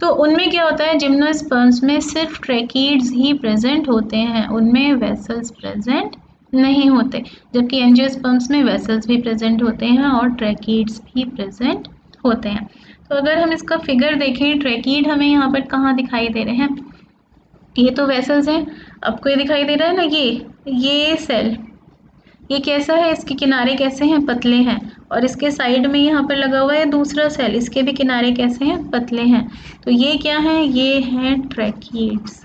तो उनमें क्या होता है, जिम्नोस्पर्म्स में सिर्फ ट्रैकीड्स ही प्रेजेंट होते हैं, उनमें वेसल्स प्रेजेंट नहीं होते, जबकि एंजियोस्पर्म्स में वेसल्स भी प्रेजेंट होते हैं और ट्रैकीड्स भी प्रेजेंट होते हैं। तो अगर हम इसका फिगर देखें, ट्रैकीड हमें यहाँ पर कहाँ दिखाई दे रहे हैं, ये तो वेसल्स हैं, आपको ये दिखाई दे रहा है ना, ये सेल, ये कैसा है, इसके किनारे कैसे हैं, पतले हैं, और इसके साइड में यहाँ पर लगा हुआ है दूसरा सेल, इसके भी किनारे कैसे हैं, पतले हैं। तो ये क्या है, ये हैं ट्रैकीड्स,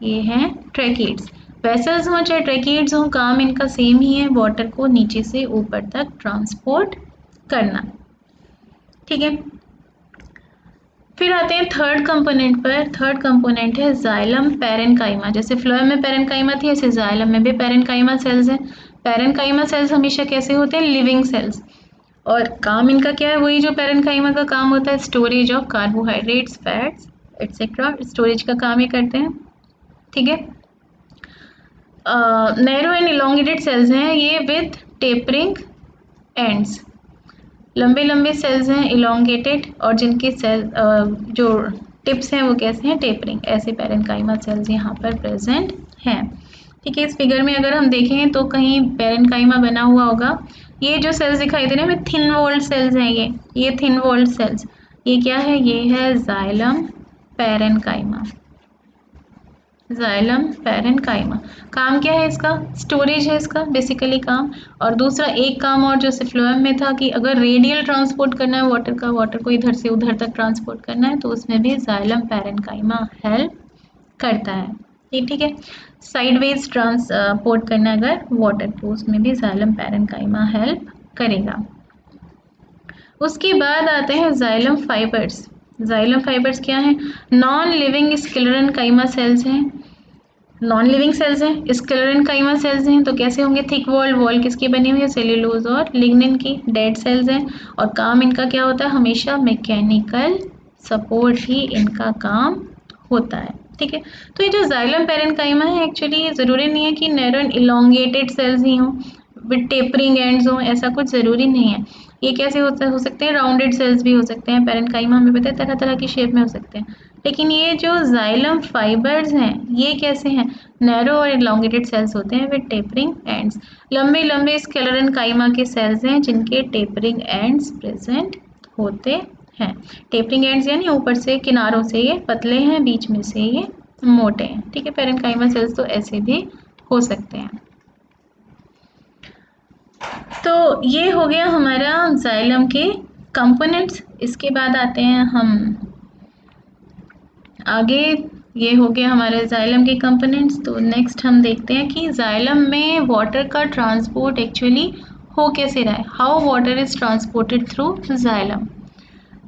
ये हैं ट्रैकीड्स। वेसल्स हों चाहे ट्रैकीड्स हों, काम इनका सेम ही है, वाटर को नीचे से ऊपर तक ट्रांसपोर्ट करना। ठीक है, फिर आते हैं थर्ड कंपोनेंट पर। थर्ड कंपोनेंट है जाइलम पैरेनकाइमा। जैसे फ्लोएम में पैरेनकाइमा थी, ऐसे जाइलम में भी पैरेनकाइमा सेल्स हैं। पैरेनकाइमा सेल्स हमेशा कैसे होते हैं, लिविंग सेल्स, और काम इनका क्या है, वही जो पैरेनकाइमा का काम होता है, storage of carbohydrates, fats etcetera, storage का काम ये करते हैं। ठीक है, नैरो एंड इलोंगेटेड सेल्स हैं ये विद टेपरिंग एंड्स। लंबे लंबे सेल्स हैं इलोंगेटेड, और जिनके सेल जो टिप्स हैं वो कैसे हैं, टेपरिंग। ऐसे पैरेनकाइमा सेल्स यहाँ पर प्रेजेंट हैं। ठीक है, इस फिगर में अगर हम देखें तो कहीं पैरेनकाइमा बना हुआ होगा। ये जो सेल्स दिखाई दे रहे हैं थिन वॉल्ड सेल्स हैं, ये थिन वॉल्ड सेल्स, ये क्या है, ये है जाइलम पैरेनकाइमा। जाइलम पैरेनकाइमा, काम क्या है इसका, स्टोरेज है इसका बेसिकली काम। और दूसरा एक काम और जो फ्लोएम में था कि अगर रेडियल ट्रांसपोर्ट करना है वाटर का, वाटर को इधर से उधर तक ट्रांसपोर्ट करना है, तो उसमें भी जाइलम पैरेनकाइमा हेल्प करता है। ये ठीक है, साइडवेज ट्रांसपोर्ट करना है अगर वाटर को, उसमें भी जाइलम पैरेनकाइमा हेल्प करेगा। उसके बाद आते हैं जाइलम फाइबर्स। जाइलम फाइबर्स क्या है, नॉन लिविंग स्क्लेरेनकाइमा सेल्स हैं। नॉन लिविंग सेल्स हैं, स्क्लेरेनकाइमा सेल्स हैं, तो कैसे होंगे, थिक वॉल्ड वॉल किसकी बनी हुई है, सेल्यूलोज और लिग्निन की। डेड सेल्स हैं, और काम इनका क्या होता है, हमेशा मैकेनिकल सपोर्ट ही इनका काम होता है। ठीक है, तो ये जो जाइलम पैरेनकाइमा है एक्चुअली ज़रूरी नहीं है कि नैरो एंड इलोंगेटेड सेल्स ही हों विद टेपरिंग एंड्स हों, ऐसा कुछ ज़रूरी नहीं है। ये कैसे हो सकते हैं, राउंडेड सेल्स भी हो सकते हैं। पैरेनकाइमा हमें पता है तरह तरह की शेप में हो सकते हैं, लेकिन ये जो जाइलम फाइबर्स हैं ये कैसे हैं, नैरो और इलोंगेटेड सेल्स होते हैं विद टेपरिंग एंड्स। लंबे लंबे स्क्लेरेनकाइमा के सेल्स हैं जिनके टेपरिंग एंड्स प्रेजेंट होते हैं। टेपरिंग एंड्स यानी ऊपर से किनारों से ये पतले हैं, बीच में से ये मोटे हैं। ठीक है, पैरेनकाइमा सेल्स तो ऐसे भी हो सकते हैं। तो ये हो गया हमारा जाइलम के कंपोनेंट्स। इसके बाद आते हैं हम आगे, ये हो गया हमारे जाइलम के कंपोनेंट्स। तो नेक्स्ट हम देखते हैं कि जाइलम में वाटर का ट्रांसपोर्ट एक्चुअली हो कैसे रहा है, how water is transported through xylem.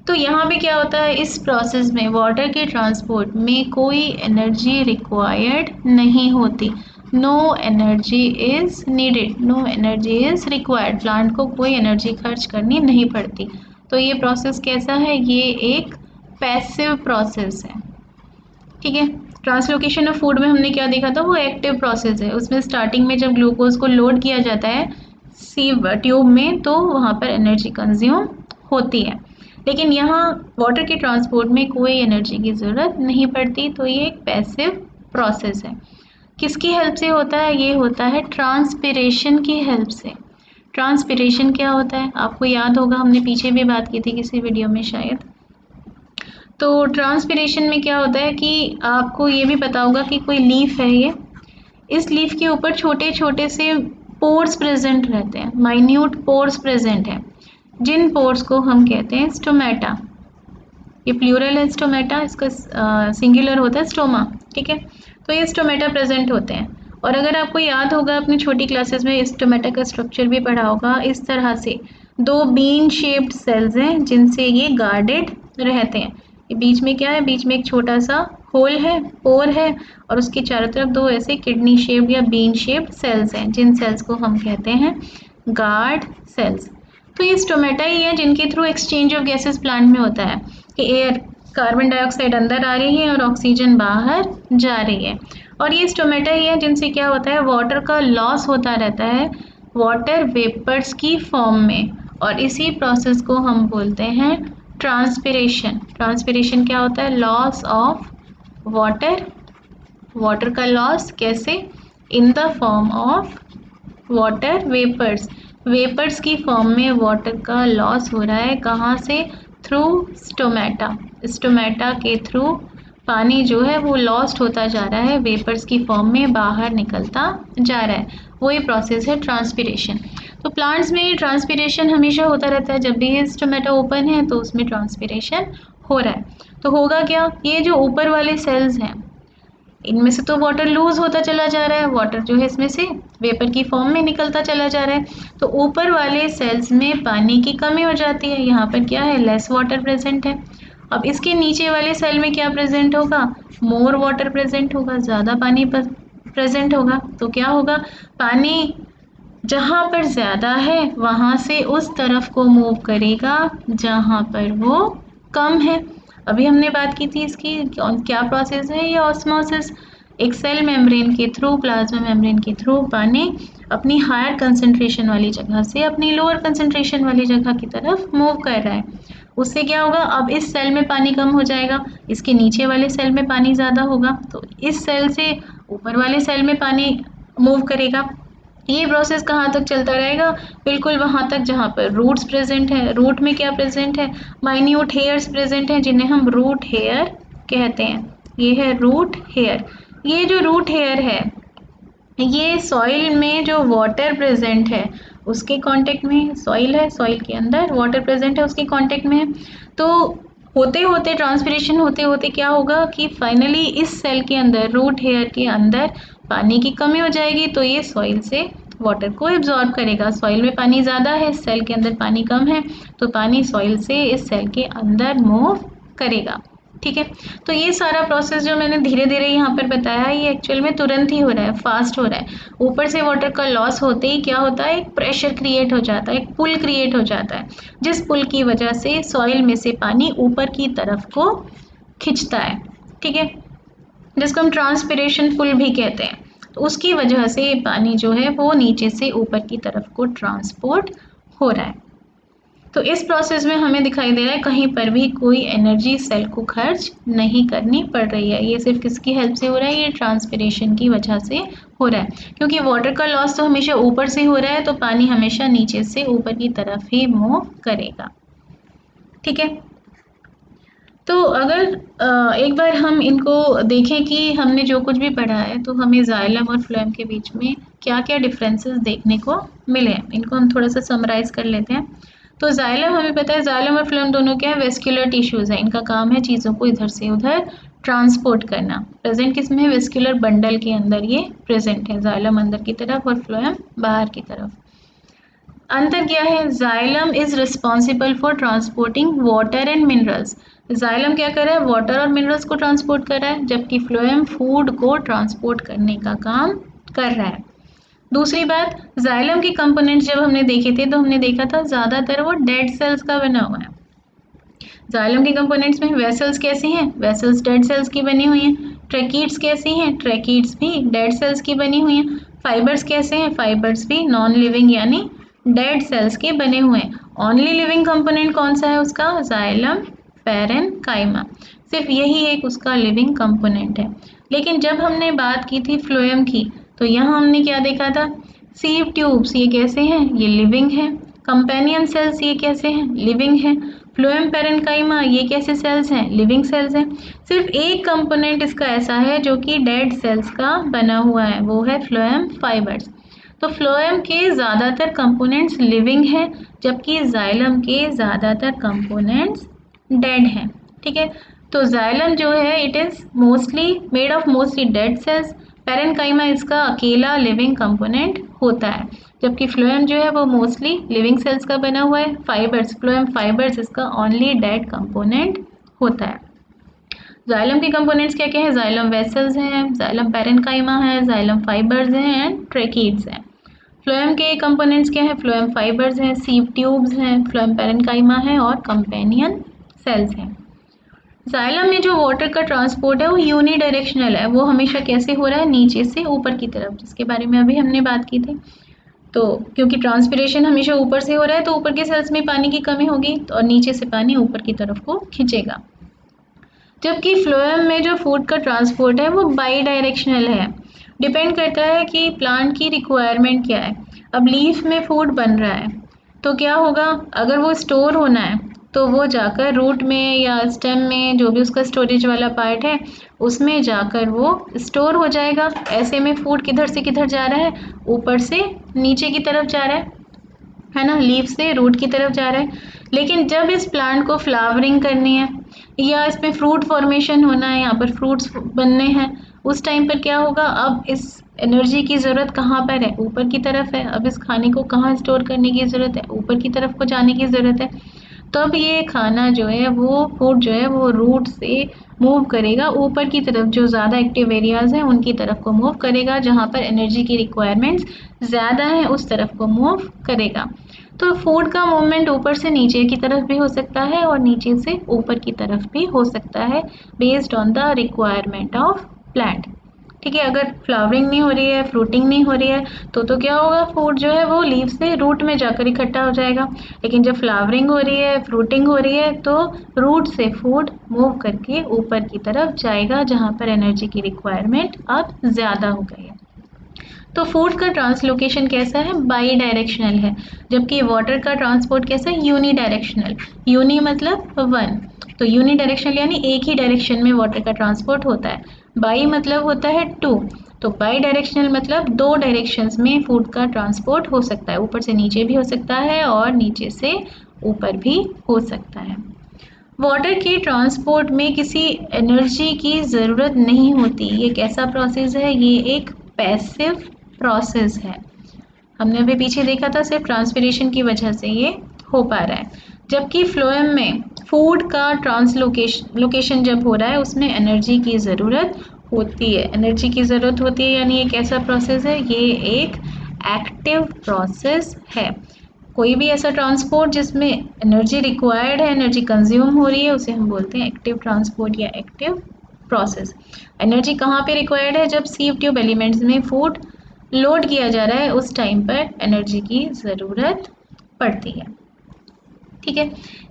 तो यहाँ पे क्या होता है, इस प्रोसेस में वाटर के ट्रांसपोर्ट में कोई एनर्जी रिक्वायर्ड नहीं होती। No energy is needed, no energy is required, plant को कोई एनर्जी खर्च करनी नहीं पड़ती। तो ये प्रोसेस कैसा है, ये एक पैसिव प्रोसेस है। ठीक है, ट्रांसलोकेशन ऑफ फूड में हमने क्या देखा था, वो एक्टिव प्रोसेस है। उसमें स्टार्टिंग में जब ग्लूकोज को लोड किया जाता है सीव ट्यूब में, तो वहाँ पर एनर्जी कंज्यूम होती है। लेकिन यहाँ वाटर के ट्रांसपोर्ट में कोई एनर्जी की ज़रूरत नहीं पड़ती, तो ये एक पैसिव प्रोसेस है। किसकी हेल्प से होता है, ये होता है ट्रांसपिरेशन की हेल्प से। ट्रांसपिरेशन क्या होता है, आपको याद होगा, हमने पीछे भी बात की थी किसी वीडियो में शायद। तो ट्रांसपिरेशन में क्या होता है कि आपको ये भी पता होगा कि कोई लीफ है, ये इस लीफ के ऊपर छोटे छोटे से पोर्स प्रेजेंट रहते हैं, माइन्यूट पोर्स प्रेजेंट हैं, जिन पोर्स को हम कहते हैं स्टोमेटा। ये प्लूरल है स्टोमेटा, इसका सिंगुलर होता है स्टोमा। ठीक है, तो ये स्टोमेटा प्रेजेंट होते हैं। और अगर आपको याद होगा अपनी छोटी क्लासेस में स्टोमेटा का स्ट्रक्चर भी पढ़ा होगा, इस तरह से दो बीन शेप्ड सेल्स हैं जिनसे ये गार्डेड रहते हैं। ये बीच में क्या है, बीच में एक छोटा सा होल है, पोर है, और उसके चारों तरफ दो ऐसे किडनी शेप्ड या बीन शेप्ड सेल्स हैं, जिन सेल्स को हम कहते हैं गार्ड सेल्स। तो ये स्टोमेटा ही है जिनके through exchange of gases plant में होता है कि एयर, कार्बन डाइऑक्साइड अंदर आ रही है और ऑक्सीजन बाहर जा रही है। और ये स्टोमेटा ही है जिनसे क्या होता है, वाटर का लॉस होता रहता है वाटर वेपर्स की फॉर्म में, और इसी प्रोसेस को हम बोलते हैं ट्रांसपिरेशन। ट्रांसपिरेशन क्या होता है, लॉस ऑफ वाटर, वाटर का लॉस कैसे, in the form of water vapours, vapours की फॉर्म में वाटर का लॉस हो रहा है, कहाँ से, थ्रू स्टोमेटा, स्टोमेटा के थ्रू पानी जो है वो लॉस्ट होता जा रहा है, वेपर्स की फॉर्म में बाहर निकलता जा रहा है, वही प्रोसेस है ट्रांसपिरेशन। तो प्लांट्स में ट्रांसपिरेशन हमेशा होता रहता है, जब भी ये स्टोमेटा ओपन है तो उसमें ट्रांसपिरेशन हो रहा है। तो होगा क्या, ये जो ऊपर वाले सेल्स हैं इनमें से तो वाटर लूज होता चला जा रहा है, वाटर जो है इसमें से वेपर की फॉर्म में निकलता चला जा रहा है, तो ऊपर वाले सेल्स में पानी की कमी हो जाती है, यहाँ पर क्या है, लेस वाटर प्रेजेंट है। अब इसके नीचे वाले सेल में क्या प्रेजेंट होगा, मोर वाटर प्रेजेंट होगा, ज़्यादा पानी प्रेजेंट होगा। तो क्या होगा, पानी जहाँ पर ज़्यादा है वहाँ से उस तरफ को मूव करेगा जहाँ पर वो कम है। अभी हमने बात की थी इसकी क्या प्रोसेस है, ये ऑस्मोसिस। एक सेल मेम्ब्रेन के थ्रू, प्लाज्मा मेम्ब्रेन के थ्रू पानी अपनी हायर कंसंट्रेशन वाली जगह से अपनी लोअर कंसंट्रेशन वाली जगह की तरफ मूव कर रहा है। उससे क्या होगा, अब इस सेल में पानी कम हो जाएगा, इसके नीचे वाले सेल में पानी ज़्यादा होगा, तो इस सेल से ऊपर वाले सेल में पानी मूव करेगा। ये प्रोसेस कहाँ तक चलता रहेगा, बिल्कुल वहाँ तक जहाँ पर रूट्स प्रेजेंट है। रूट में क्या प्रेजेंट है, माइन्यूट हेयर्स प्रेजेंट हैं जिन्हें हम रूट हेयर कहते हैं। ये है रूट हेयर। ये जो रूट हेयर है ये सॉइल में जो वाटर प्रेजेंट है उसके कांटेक्ट में, सॉइल है, सॉइल के अंदर वाटर प्रेजेंट है उसके कांटेक्ट में है। तो होते होते ट्रांसपिरेशन होते होते क्या होगा कि फाइनली इस सेल के अंदर, रूट हेयर के अंदर पानी की कमी हो जाएगी, तो ये सॉइल से वाटर को एब्जॉर्ब करेगा। सॉइल में पानी ज़्यादा है, सेल के अंदर पानी कम है, तो पानी सॉइल से इस सेल के अंदर मूव करेगा। ठीक है, तो ये सारा प्रोसेस जो मैंने धीरे धीरे यहाँ पर बताया है ये एक्चुअल में तुरंत ही हो रहा है, फास्ट हो रहा है। ऊपर से वाटर का लॉस होते ही क्या होता है, एक प्रेशर क्रिएट हो जाता है, एक पुल क्रिएट हो जाता है, जिस पुल की वजह से सॉइल में से पानी ऊपर की तरफ को खिंचता है। ठीक है, जिसको हम ट्रांसपिरेशन पुल भी कहते हैं। तो उसकी वजह से पानी जो है वो नीचे से ऊपर की तरफ को ट्रांसपोर्ट हो रहा है। तो इस प्रोसेस में हमें दिखाई दे रहा है कहीं पर भी कोई एनर्जी सेल को खर्च नहीं करनी पड़ रही है। ये सिर्फ किसकी हेल्प से हो रहा है, ये ट्रांसपिरेशन की वजह से हो रहा है, क्योंकि वाटर का लॉस तो हमेशा ऊपर से हो रहा है, तो पानी हमेशा नीचे से ऊपर की तरफ ही मूव करेगा। ठीक है, तो अगर एक बार हम इनको देखें कि हमने जो कुछ भी पढ़ा है तो हमें जाइलम और फ्लोएम के बीच में क्या क्या डिफरेंसेस देखने को मिले हैं, इनको हम थोड़ा सा समराइज कर लेते हैं। तो जाइलम हमें पता है, जाइलम और फ्लोएम दोनों क्या है, वेस्क्यूलर टिश्यूज़ हैं। इनका काम है चीज़ों को इधर से उधर ट्रांसपोर्ट करना। प्रेजेंट किस में है, वेस्क्यूलर बंडल के अंदर ये प्रेजेंट है, जाइलम अंदर की तरफ और फ्लोएम बाहर की तरफ। अंतर क्या है, xylem is responsible for transporting water and minerals. Xylem क्या कर रहा है, वाटर और मिनरल्स को ट्रांसपोर्ट कर रहा है, जबकि फ्लोएम फूड को ट्रांसपोर्ट करने का काम कर रहा है। दूसरी बात, जाइलम के कंपोनेंट्स जब हमने देखे थे तो हमने देखा था ज़्यादातर वो डेड सेल्स का बना हुआ है। जाइलम के कंपोनेंट्स में वेसल्स कैसी हैं, वेसल्स डेड सेल्स की बनी हुई हैं। ट्रैकीड्स कैसी हैं, ट्रैकीड्स भी डेड सेल्स की बनी हुई हैं। फाइबर्स कैसे हैं, फाइबर्स भी नॉन लिविंग यानी डेड सेल्स के बने हुए हैं। ओनली लिविंग कंपोनेंट कौन सा है उसका, जाइलम पैरेन्काइमा, सिर्फ यही एक उसका लिविंग कंपोनेंट है। लेकिन जब हमने बात की थी फ्लोएम की तो यहाँ हमने क्या देखा था, सीव ट्यूब्स ये कैसे हैं, ये लिविंग है। कंपेनियन सेल्स ये कैसे हैं, लिविंग है। फ्लोएम पैरेन्काइमा ये कैसे सेल्स हैं, लिविंग सेल्स हैं। सिर्फ एक कंपोनेंट इसका ऐसा है जो कि डेड सेल्स का बना हुआ है, वो है फ्लोएम फाइबर्स। तो फ्लोएम के ज़्यादातर कंपोनेंट्स लिविंग हैं, जबकि जाइलम के ज़्यादातर कंपोनेंट्स डेड हैं। ठीक है, तो जाइलम जो है it is mostly made of mostly dead cells, parenchyma इसका अकेला लिविंग कंपोनेंट होता है, जबकि फ्लोएम जो है वो मोस्टली लिविंग सेल्स का बना हुआ है। फाइबर्स, फ्लोएम फाइबर्स इसका ओनली डेड कंपोनेंट होता है। जाइलम के कंपोनेंट्स क्या क्या है, जाइलम वेसल्स हैं, जाइलम पैरेन्काइमा है, जाइलम फाइबर्स हैं एंड ट्रैकीड्स हैं। फ्लोएम के कंपोनेंट्स क्या है, फ्लोएम फाइबर्स हैं, सीव ट्यूब्स हैं, फ्लोएम पैरेन्काइमा है और कंपेनियन सेल्स हैं। जाइलम में जो वाटर का ट्रांसपोर्ट है वो यूनिडायरेक्शनल है, वो हमेशा कैसे हो रहा है, नीचे से ऊपर की तरफ, जिसके बारे में अभी हमने बात की थी। तो क्योंकि ट्रांसपिरेशन हमेशा ऊपर से हो रहा है तो ऊपर के सेल्स में पानी की कमी होगी तो और नीचे से पानी ऊपर की तरफ को खींचेगा। जबकि फ्लोएम में जो फूड का ट्रांसपोर्ट है वो बाई डायरेक्शनल है, डिपेंड करता है कि प्लांट की रिक्वायरमेंट क्या है। अब लीफ में फूड बन रहा है तो क्या होगा, अगर वो स्टोर होना है तो वो जाकर रूट में या स्टेम में, जो भी उसका स्टोरेज वाला पार्ट है, उसमें जाकर वो स्टोर हो जाएगा। ऐसे में फूड किधर से किधर जा रहा है, ऊपर से नीचे की तरफ जा रहा है ना, लीफ से रूट की तरफ जा रहा है। लेकिन जब इस प्लांट को फ्लावरिंग करनी है या इसमें फ्रूट फॉर्मेशन होना है, यहाँ पर फ्रूट्स बनने हैं, उस टाइम पर क्या होगा, अब इस एनर्जी की ज़रूरत कहाँ पर है, ऊपर की तरफ है। अब इस खाने को कहाँ स्टोर करने की ज़रूरत है, ऊपर की तरफ को जाने की ज़रूरत है। तब ये खाना जो है, वो फूड जो है, वो रूट से मूव करेगा ऊपर की तरफ, जो ज़्यादा एक्टिव एरियाज़ हैं उनकी तरफ को मूव करेगा, जहाँ पर एनर्जी की रिक्वायरमेंट्स ज़्यादा है उस तरफ को मूव करेगा। तो फूड का मूवमेंट ऊपर से नीचे की तरफ भी हो सकता है और नीचे से ऊपर की तरफ भी हो सकता है, based on the requirement of plant. ठीक है, अगर फ्लावरिंग नहीं हो रही है, फ्रूटिंग नहीं हो रही है, तो क्या होगा, फूड जो है वो लीव से रूट में जाकर इकट्ठा हो जाएगा। लेकिन जब फ्लावरिंग हो रही है, फ्रूटिंग हो रही है, तो रूट से फूड मूव करके ऊपर की तरफ जाएगा, जहाँ पर एनर्जी की रिक्वायरमेंट अब ज़्यादा हो गई है। तो फूड का ट्रांसलोकेशन कैसा है, बाई डायरेक्शनल है, जबकि वाटर का ट्रांसपोर्ट कैसा है, यूनी डायरेक्शनल। यूनी मतलब वन, तो यूनी डायरेक्शनल यानी एक ही डायरेक्शन में वाटर का ट्रांसपोर्ट होता है। बाई मतलब होता है टू, तो बाई डायरेक्शनल मतलब दो डायरेक्शंस में फूड का ट्रांसपोर्ट हो सकता है, ऊपर से नीचे भी हो सकता है और नीचे से ऊपर भी हो सकता है। वाटर के ट्रांसपोर्ट में किसी एनर्जी की ज़रूरत नहीं होती। ये कैसा प्रोसेस है, ये एक पैसिव प्रोसेस है। हमने अभी पीछे देखा था, सिर्फ ट्रांसपिरेशन की वजह से ये हो पा रहा है। जबकि फ्लोएम में फूड का ट्रांसलोकेशन जब हो रहा है, उसमें एनर्जी की ज़रूरत होती है। एनर्जी की ज़रूरत होती है यानी ये कैसा प्रोसेस है, ये एक एक्टिव प्रोसेस है। कोई भी ऐसा ट्रांसपोर्ट जिसमें एनर्जी रिक्वायर्ड है, एनर्जी कंज्यूम हो रही है, उसे हम बोलते हैं एक्टिव ट्रांसपोर्ट या एक्टिव प्रोसेस। एनर्जी कहाँ पे रिक्वायर्ड है, जब सीव ट्यूब एलिमेंट्स में फूड लोड किया जा रहा है, उस टाइम पर एनर्जी की ज़रूरत पड़ती है। ठीक है,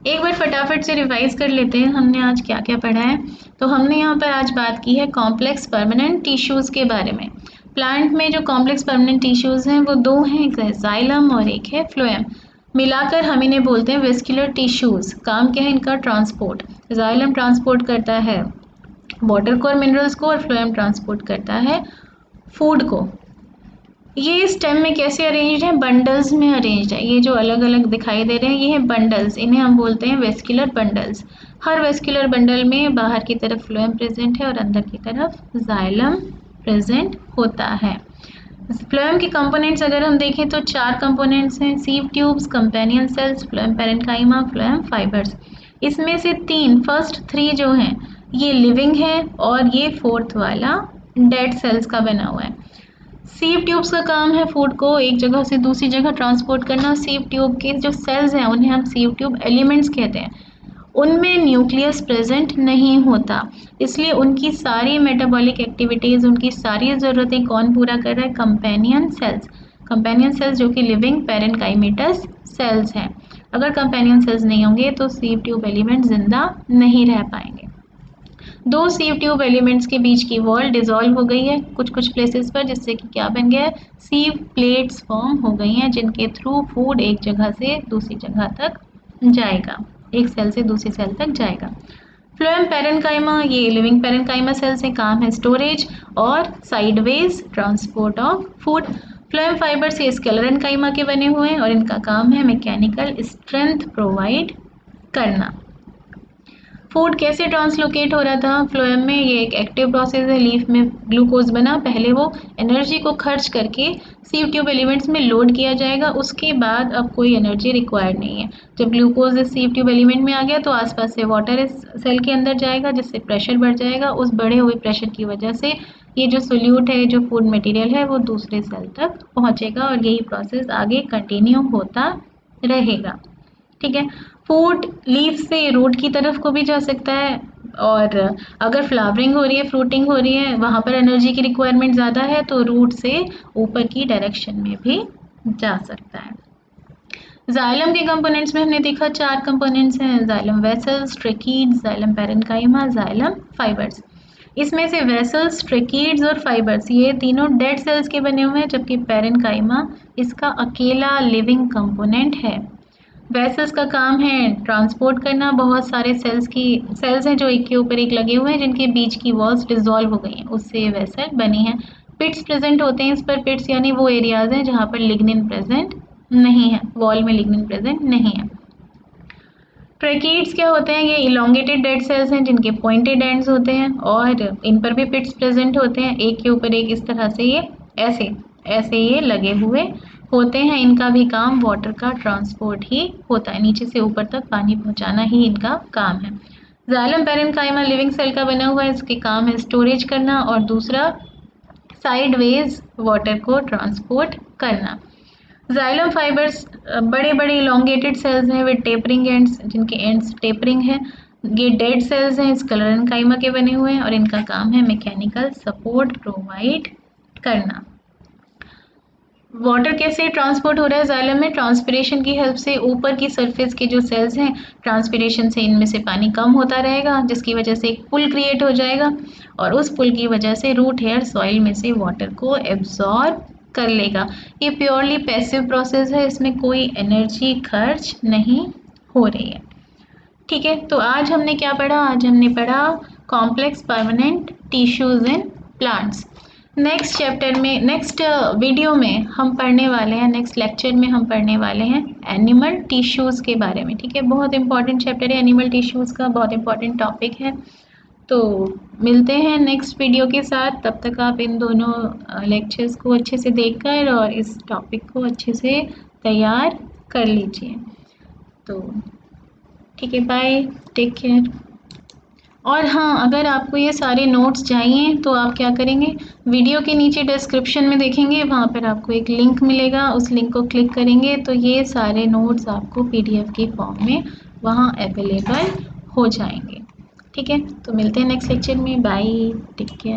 एक बार फटाफट से रिवाइज कर लेते हैं हमने आज क्या क्या पढ़ा है। तो हमने यहाँ पर आज बात की है कॉम्प्लेक्स परमानेंट टिश्यूज़ के बारे में। प्लांट में जो कॉम्प्लेक्स परमानेंट टिश्यूज़ हैं वो दो हैं, एक है जाइलम और एक है फ्लोएम। मिलाकर हम इन्हें बोलते हैं वेस्कुलर टिश्यूज़। काम क्या है इनका, ट्रांसपोर्ट। जाइलम ट्रांसपोर्ट करता है वाटर को और मिनरल्स को, और फ्लोएम ट्रांसपोर्ट करता है फूड को। ये स्टेम में कैसे अरेंज्ड है, बंडल्स में अरेंज्ड है। ये जो अलग अलग दिखाई दे रहे हैं, ये हैं बंडल्स, इन्हें हम बोलते हैं वेस्कुलर बंडल्स। हर वेस्कुलर बंडल में बाहर की तरफ फ्लोएम प्रेजेंट है और अंदर की तरफ जाइलम प्रेजेंट होता है। फ्लोएम के कंपोनेंट्स अगर हम देखें तो चार कंपोनेंट्स हैं, sieve tubes, companion cells, phloem parenchyma, phloem fibres. इसमें से तीन, फर्स्ट थ्री जो हैं, ये लिविंग है और ये फोर्थ वाला डेड सेल्स का बना हुआ है। सीव ट्यूब्स का काम है फूड को एक जगह से दूसरी जगह ट्रांसपोर्ट करना। सीव ट्यूब के जो सेल्स हैं उन्हें हम सीव ट्यूब एलिमेंट्स कहते हैं। उनमें न्यूक्लियस प्रेजेंट नहीं होता, इसलिए उनकी सारी मेटाबॉलिक एक्टिविटीज़, उनकी सारी ज़रूरतें कौन पूरा कर रहा है, कंपेनियन सेल्स। कंपेनियन सेल्स जो कि लिविंग पैरेन्काइमेटस सेल्स हैं। अगर कंपेनियन सेल्स नहीं होंगे तो सीव ट्यूब एलिमेंट जिंदा नहीं रह पाएंगे। दो सीव ट्यूब एलिमेंट्स के बीच की वॉल डिसॉल्व हो गई है कुछ कुछ प्लेसेस पर, जिससे कि क्या बन गया है, सीव प्लेट्स फॉर्म हो गई हैं, जिनके थ्रू फूड एक जगह से दूसरी जगह तक जाएगा, एक सेल से दूसरी सेल तक जाएगा। फ्लोएम पैरेन्काइमा, ये लिविंग पैरेन्काइमा सेल से काम है स्टोरेज और sideways transport of food. Phloem fibre ये स्केलेरेन्काइमा के बने हुए हैं और इनका काम है मैकेनिकल स्ट्रेंथ प्रोवाइड करना। फूड कैसे ट्रांसलोकेट हो रहा था फ्लोएम में, ये एक एक्टिव प्रोसेस है। लीफ में ग्लूकोज बना, पहले वो एनर्जी को खर्च करके सीव ट्यूब एलिमेंट्स में लोड किया जाएगा, उसके बाद अब कोई एनर्जी रिक्वायर्ड नहीं है। जब ग्लूकोज इस सीव ट्यूब एलिमेंट में आ गया तो आसपास से वाटर इस सेल के अंदर जाएगा, जिससे प्रेशर बढ़ जाएगा। उस बढ़े हुए प्रेशर की वजह से ये जो सोल्यूट है, जो फूड मटेरियल है, वो दूसरे सेल तक पहुँचेगा और यही प्रोसेस आगे कंटिन्यू होता रहेगा। ठीक है, फूड लीफ से रूट की तरफ को भी जा सकता है, और अगर फ्लावरिंग हो रही है, फ्रूटिंग हो रही है, वहाँ पर एनर्जी की रिक्वायरमेंट ज़्यादा है, तो रूट से ऊपर की डायरेक्शन में भी जा सकता है। जाइलम के कंपोनेंट्स में हमने देखा चार कंपोनेंट्स हैं, xylem vessels, tracheids, xylem parenchyma, xylem fibres. इसमें से वेसल्स, ट्रेकीड्स और फाइबर्स ये तीनों डेड सेल्स के बने हुए हैं, जबकि पैरेन्काइमा इसका अकेला लिविंग कंपोनेंट है। वेसल्स का काम है ट्रांसपोर्ट करना, बहुत सारे सेल्स हैं जो एक के ऊपर एक लगे हुए हैं जिनके बीच की वॉल्स डिसॉल्व हो गई हैं, उससे ये वेसल बनी है। पिट्स प्रेजेंट होते हैं इस पर, पिट्स यानी वो एरियाज हैं जहाँ पर लिग्निन प्रेजेंट नहीं है, वॉल में लिग्निन प्रेजेंट नहीं है। ट्रैकीड्स क्या होते हैं, ये इलोंगेटेड डेड सेल्स हैं जिनके पॉइंटेड एंड्स होते हैं और इन पर भी पिट्स प्रेजेंट होते हैं, एक के ऊपर एक इस तरह से ये ऐसे ऐसे ये लगे हुए होते हैं। इनका भी काम वाटर का ट्रांसपोर्ट ही होता है, नीचे से ऊपर तक पानी पहुंचाना ही इनका काम है। जाइलम पैरेन्काइमा लिविंग सेल का बना हुआ है, इसके काम है स्टोरेज करना और दूसरा साइडवेज वाटर को ट्रांसपोर्ट करना। जाइलम फाइबर्स बड़े बड़े इलोंगेटेड सेल्स हैं विद टेपरिंग एंड्स, जिनके एंड्स टेपरिंग है। ये डेड सेल्स हैं, स्क्लेरेन्काइमा के बने हुए हैं और इनका काम है मैकेनिकल सपोर्ट प्रोवाइड करना। वाटर कैसे ट्रांसपोर्ट हो रहा है जाइलम में, ट्रांसपिरेशन की हेल्प से। ऊपर की सरफेस के जो सेल्स हैं, ट्रांसपिरेशन से इनमें से पानी कम होता रहेगा जिसकी वजह से एक पुल क्रिएट हो जाएगा और उस पुल की वजह से रूट हेयर सॉइल में से वाटर को एब्जॉर्ब कर लेगा। ये प्योरली पैसिव प्रोसेस है, इसमें कोई एनर्जी खर्च नहीं हो रही है। ठीक है, तो आज हमने क्या पढ़ा, आज हमने पढ़ा complex permanent tissues in plants. Next chapter में, नेक्स्ट वीडियो में हम पढ़ने वाले हैं, नेक्स्ट लेक्चर में हम पढ़ने वाले हैं एनिमल टिश्यूज़ के बारे में। ठीक है, बहुत इंपॉर्टेंट चैप्टर है एनिमल टिश्यूज़ का, बहुत इंपॉर्टेंट टॉपिक है। तो मिलते हैं नेक्स्ट वीडियो के साथ, तब तक आप इन दोनों लेक्चर्स को अच्छे से देखकर और इस टॉपिक को अच्छे से तैयार कर लीजिए। तो ठीक है, बाय, टेक केयर। और हाँ, अगर आपको ये सारे नोट्स चाहिए तो आप क्या करेंगे, वीडियो के नीचे डिस्क्रिप्शन में देखेंगे, वहाँ पर आपको एक लिंक मिलेगा, उस लिंक को क्लिक करेंगे तो ये सारे नोट्स आपको पीडीएफ के फॉर्म में वहाँ अवेलेबल हो जाएंगे। ठीक है, तो मिलते हैं नेक्स्ट लेक्चर में, बाय, टेक केयर।